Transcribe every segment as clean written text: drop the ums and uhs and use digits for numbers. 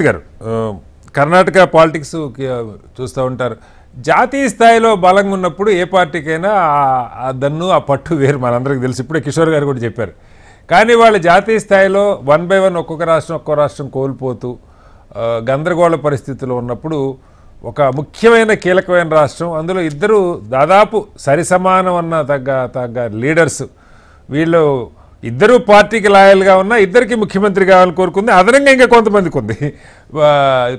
రఘుమూర్తి గారు, కర్ణాటక పాలిటిక్స్ చూస్తూ ఉంటారు. జాతీయ స్థాయిలో బలంగా ఉన్నప్పుడు ఏ పార్టీకైనా ఆ దన్ను ఆ పట్టు వేరు, మనందరికీ తెలుసు. ఇప్పుడే కిషోర్ గారు కూడా చెప్పారు. కానీ వాళ్ళు జాతీయ స్థాయిలో 1 by 1 ఒక్కో రాష్ట్రం కోల్పోతూ గందరగోళ పరిస్థితుల్లో ఉన్నప్పుడు ఒక ముఖ్యమైన కీలకమైన రాష్ట్రం, అందులో ఇద్దరు దాదాపు సరిసమానం అన్న తగ్గ లీడర్స్, వీళ్ళు ఇద్దరు పార్టీకి లాయల్గా ఉన్నా ఇద్దరికి ముఖ్యమంత్రి కావాలని కోరుకుంది. అదనంగా ఇంకా కొంతమందికి ఉంది.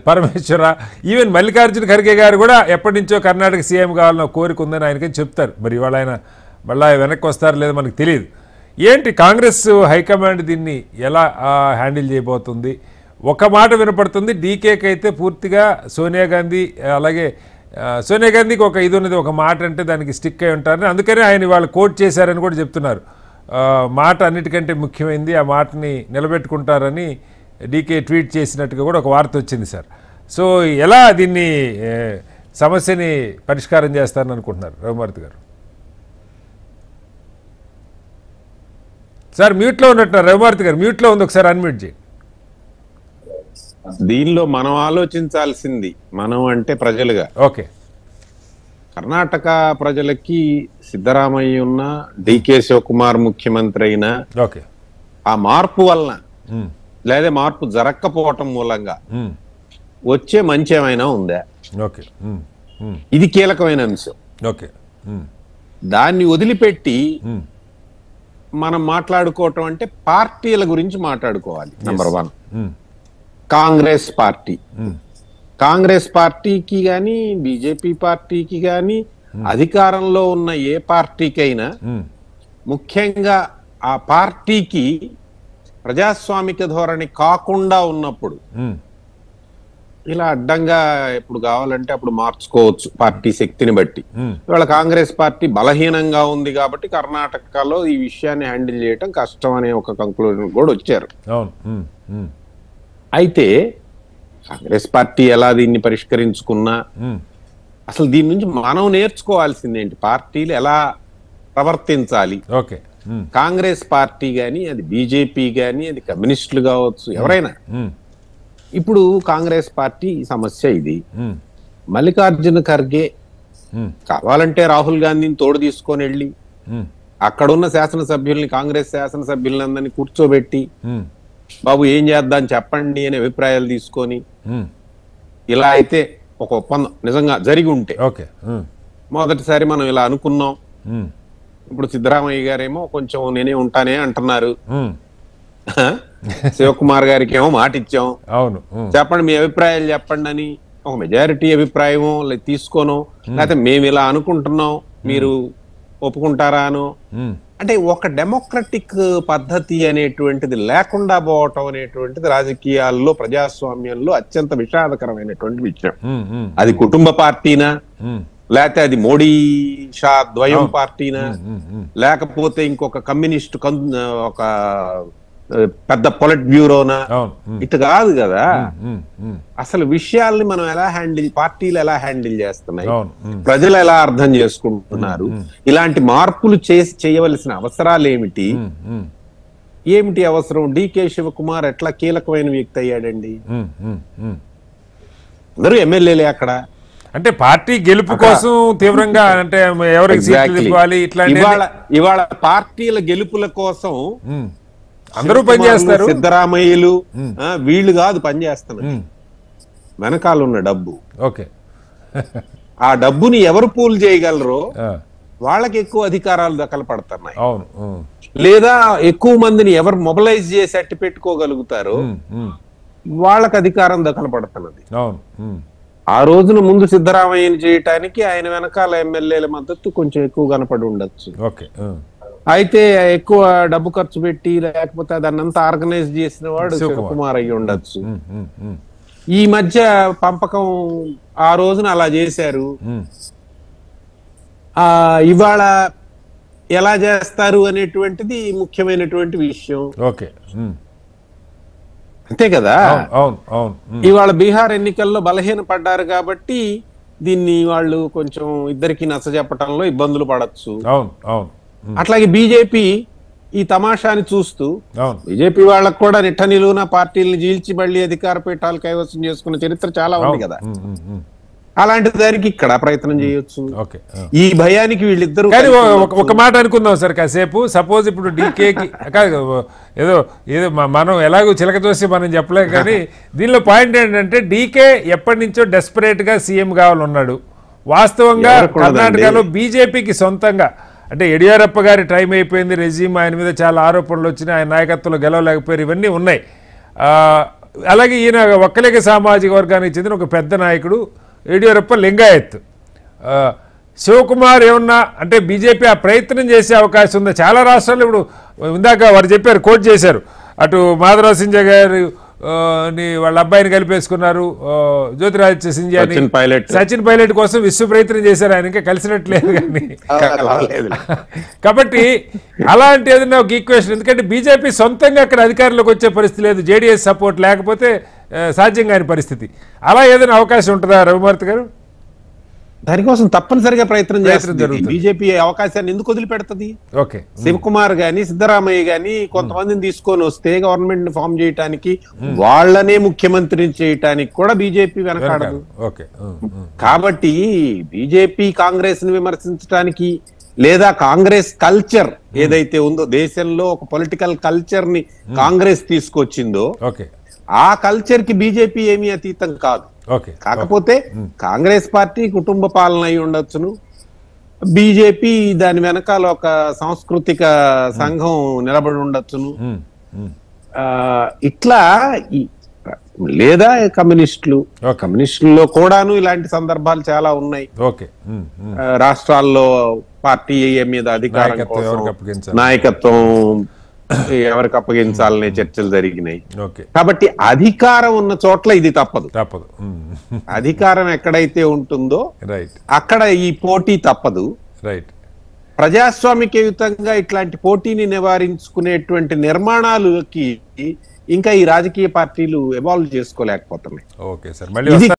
పరమేశ్వర, ఈవెన్ మల్లికార్జున ఖర్గే గారు కూడా ఎప్పటి నుంచో కర్ణాటక సీఎం కావాలని కోరిక ఉందని ఆయనకని చెప్తారు. మరి ఇవాళ ఆయన మళ్ళీ వెనక్కి వస్తారో లేదో మనకు తెలియదు. ఏంటి కాంగ్రెస్ హైకమాండ్ దీన్ని ఎలా హ్యాండిల్ చేయబోతుంది? ఒక మాట వినపడుతుంది, డీకేకి అయితే పూర్తిగా సోనియా గాంధీ, అలాగే సోనియా గాంధీకి ఒక ఇది ఉన్నది, ఒక మాట అంటే దానికి స్టిక్ అయి ఉంటారని, అందుకనే ఆయన వాళ్ళు కోట్ చేశారని కూడా చెప్తున్నారు. మాట అన్నిటికంటే ముఖ్యమైనది, ఆ మాటని నిలబెట్టుకుంటారని డీకే ట్వీట్ చేసినట్టుగా కూడా ఒక వార్త వచ్చింది సార్. సో ఎలా దీన్ని సమస్యని పరిష్కారం చేస్తారని అనుకుంటున్నారు రఘుమూర్తి గారు? సార్ మ్యూట్లో ఉన్నట్టున్నారు రఘుమూర్తి గారు, మ్యూట్లో ఉంది, ఒకసారి అన్మ్యూట్ చేయండి. దీనిలో మనం ఆలోచించాల్సింది, మనం అంటే ప్రజలుగా, ఓకే, కర్ణాటక ప్రజలకి సిద్ధరామయ్య ఉన్న, డికే శివకుమార్ ముఖ్యమంత్రి అయినా, ఓకే, ఆ మార్పు వలన లేదా మార్పు జరగకపోవటం మూలంగా వచ్చే మంచి ఏమైనా ఉందా? ఓకే, ఇది కీలకమైన అంశం. ఓకే, దాన్ని వదిలిపెట్టి మనం మాట్లాడుకోవటం అంటే పార్టీల గురించి మాట్లాడుకోవాలి. Number 1 Congress party. కాంగ్రెస్ పార్టీకి గాని బీజేపీ పార్టీకి గాని అధికారంలో ఉన్న ఏ పార్టీకైనా ముఖ్యంగా ఆ పార్టీకి ప్రజాస్వామిక ధోరణి కాకుండా ఉన్నప్పుడు ఇలా అడ్డంగా ఎప్పుడు కావాలంటే అప్పుడు మార్చుకోవచ్చు పార్టీ శక్తిని బట్టి. ఇవాళ కాంగ్రెస్ పార్టీ బలహీనంగా ఉంది కాబట్టి కర్ణాటకలో ఈ విషయాన్ని హ్యాండిల్ చేయటం కష్టం అనే ఒక కంక్లూజన్ కూడా వచ్చారు. అయితే కాంగ్రెస్ పార్టీ ఎలా దీన్ని పరిష్కరించుకున్నా, అసలు దీని నుంచి మనం నేర్చుకోవాల్సింది ఏంటి, పార్టీలు ఎలా ప్రవర్తించాలి. ఓకే, కాంగ్రెస్ పార్టీ గాని, అది బీజేపీ గాని, అది కమ్యూనిస్టులు కావచ్చు, ఎవరైనా. ఇప్పుడు కాంగ్రెస్ పార్టీ సమస్య ఇది. మల్లికార్జున ఖర్గే కావాలంటే రాహుల్ గాంధీని తోడు తీసుకొని వెళ్ళి అక్కడున్న శాసనసభ్యుల్ని, కాంగ్రెస్ శాసనసభ్యులందరినీ కూర్చోబెట్టి, బాబు ఏం చేద్దాం చెప్పండి అనే అభిప్రాయాలు తీసుకొని, ఇలా అయితే ఒక ఒప్పందం నిజంగా జరిగి ఉంటే, మొదటిసారి మనం ఇలా అనుకున్నాం, ఇప్పుడు సిద్ధరామయ్య గారేమో కొంచెం నేనే ఉంటానే అంటున్నారు, శివకుమార్ గారికి ఏమో మాట ఇచ్చాం, చెప్పండి మీ అభిప్రాయాలు చెప్పండి అని ఒక మెజారిటీ అభిప్రాయమో తీసుకోను, లేకపోతే మేము ఇలా అనుకుంటున్నాం మీరు ఒప్పుకుంటారా అనో, అంటే ఒక డెమోక్రటిక్ పద్ధతి అనేటువంటిది లేకుండా పోవటం అనేటువంటిది రాజకీయాల్లో, ప్రజాస్వామ్యంలో అత్యంత విషాదకరమైనటువంటి విషయం. అది కుటుంబ పార్టీనా, లేకపోతే అది మోడీ షా ద్వయం పార్టీనా, లేకపోతే ఇంకొక కమ్యూనిస్ట్ ఒక పెద్ద పొలిట్ బ్యూరోనా, ఇటు కాదు కదా. అసలు విషయాల్ని మనం ఎలా పార్టీలు ఎలా హ్యాండిల్ చేస్తున్నాయి, ప్రజలు ఎలా అర్థం చేసుకుంటున్నారు, ఇలాంటి మార్పులు చేయవలసిన అవసరాలు ఏమిటి అవసరం. డికే శివకుమార్ ఎట్లా కీలకమైన వ్యక్తి అయ్యాడండి. అందరూ ఎమ్మెల్యేలే అక్కడ. అంటే పార్టీ గెలుపు కోసం తీవ్రంగా, అంటే ఎవరికి ఇవాళ పార్టీల గెలుపుల కోసం అందరూ పనిచేస్తారు. సిద్ధరామయ్యలు వీళ్ళు కాదు పనిచేస్తున్నారు, వెనకాల ఉన్న డబ్బు. ఓకే, ఆ డబ్బుని ఎవరు పూల్ చేయగలరో వాళ్ళకి ఎక్కువ అధికారాలు దఖలపడుతున్నాయి. లేదా ఎక్కువ మందిని ఎవరు మొబిలైజ్ చేసి అట్టి పెట్టుకోగలుగుతారో వాళ్ళకి అధికారం దఖలపడుతున్నది. ఆ రోజున ముందు సిద్ధరామయ్యని చేయటానికి ఆయన వెనకాల ఎమ్మెల్యేల మద్దతు కొంచెం ఎక్కువ కనపడి ఉండొచ్చు. అయితే ఎక్కువ డబ్బు ఖర్చు పెట్టి లేకపోతే దాన్నంతా ఆర్గనైజ్ చేసిన వాడు శివకుమార్ అయ్యి ఉండొచ్చు. ఈ మధ్య పంపకం ఆ రోజున అలా చేశారు, ఇవాళ ఎలా చేస్తారు అనేటువంటిది ముఖ్యమైనటువంటి విషయం. అంతే కదా. ఇవాళ బీహార్ ఎన్నికల్లో బలహీన పడ్డారు కాబట్టి దీన్ని వాళ్ళు కొంచెం ఇద్దరికి నచ్చ చెప్పటంలో ఇబ్బందులు పడచ్చు. అట్లాగే బీజేపీ ఈ తమాషాని చూస్తూ అవును బీజేపీ వాళ్ళకు కూడా నిట్ట నిలువున పార్టీలను జీల్చి మళ్ళీ అధికార పీఠాలు కైవసం చేసుకున్న చరిత్ర చాలా ఉంది కదా. అలాంటి దానికి ఇక్కడ ప్రయత్నం చేయొచ్చు. ఓకే ఈ భయానికి వీళ్ళిద్దరూ కానీ ఒక మాట అనుకుందాం సార్ కాసేపు. సపోజ్ ఇప్పుడు డీకేకి కాదు ఏదో ఏదో మనం ఎలాగో చిలక చూసి మనం చెప్పలేం, కానీ దీనిలో పాయింట్ ఏంటంటే డీకే ఎప్పటి నుంచో డెస్పరేట్గా సీఎం కావాలన్నాడు. వాస్తవంగా కర్ణాటకలో బీజేపీకి సొంతంగా అంటే యడియూరప్ప గారి టైం అయిపోయింది, రెజ్యూమ్ ఆయన మీద చాలా ఆరోపణలు వచ్చినాయి, ఆయన నాయకత్వంలో గెలవలేకపోయారు, ఇవన్నీ ఉన్నాయి. అలాగే ఈయన ఒక్కలేక సామాజిక వర్గానికి చెందిన ఒక పెద్ద నాయకుడు యడియూరప్ప లింగాయత్. శివకుమార్ ఏమన్నా అంటే బీజేపీ ఆ ప్రయత్నం చేసే అవకాశం ఉందా? చాలా రాష్ట్రాలు ఇప్పుడు ఇందాక వారు చెప్పారు, కోట్ చేశారు, అటు మాధవరావు సింధ్యా గారు వాళ్ళ అబ్బాయిని కలిపేసుకున్నారు, జ్యోతిరాదిత్య సింధ్యాని, సచిన్ పైలట్ కోసం విశ్వ ప్రయత్నం చేశారు, ఆయన ఇంకా కలిసినట్లేదు. కానీ కాబట్టి అలాంటి ఏదైనా ఒక ఈక్వేషన్, ఎందుకంటే బీజేపీ సొంతంగా అక్కడ అధికారంలోకి వచ్చే పరిస్థితి లేదు, జేడీఎస్ సపోర్ట్ లేకపోతే సాధ్యం కాని పరిస్థితి. అలా ఏదైనా అవకాశం ఉంటుందా రవిమూర్తి గారు? దానికోసం తప్పనిసరిగా ప్రయత్నం చేస్తుంది బీజేపీ. అవకాశాన్ని ఎందుకు వదిలిపెడుతుంది? ఓకే, శివకుమార్ గాని సిద్ధరామయ్య గాని కొంతమందిని తీసుకొని వస్తే గవర్నమెంట్ ని ఫామ్ చేయడానికి, వాళ్ళనే ముఖ్యమంత్రిని చేయటానికి కూడా బీజేపీ వెనకాడదు. కాబట్టి బీజేపీ కాంగ్రెస్ ని విమర్శించడానికి లేదా కాంగ్రెస్ కల్చర్ ఏదైతే ఉందో దేశంలో ఒక పొలిటికల్ కల్చర్ ని కాంగ్రెస్ తీసుకొచ్చిందో ఆ కల్చర్ కి బీజేపీ ఏమీ అతీతం కాదు. కాకపోతే కాంగ్రెస్ పార్టీ కుటుంబ పాలన అయి ఉండొచ్చును, బీజేపీ దాని వెనకాల ఒక సాంస్కృతిక సంఘం నిలబడి ఉండొచ్చును, ఇట్లా లేదా కమ్యూనిస్టుల్లో కూడాను ఇలాంటి సందర్భాలు చాలా ఉన్నాయి. రాష్ట్రాల్లో పార్టీ మీద అధికారం కోసం నాయకత్వం ఎవరికి అప్పగించాలనే చర్చలు జరిగినాయి. కాబట్టి అధికారం ఉన్న చోట్ల ఇది తప్పదు. అధికారం ఎక్కడైతే ఉంటుందో అక్కడ ఈ పోటీ తప్పదు. ప్రజాస్వామికయుతంగా ఇట్లాంటి పోటీని నివారించుకునేటువంటి నిర్మాణాలకి ఇంకా ఈ రాజకీయ పార్టీలు ఎవాల్వ్ చేసుకోలేకపోతున్నాయి.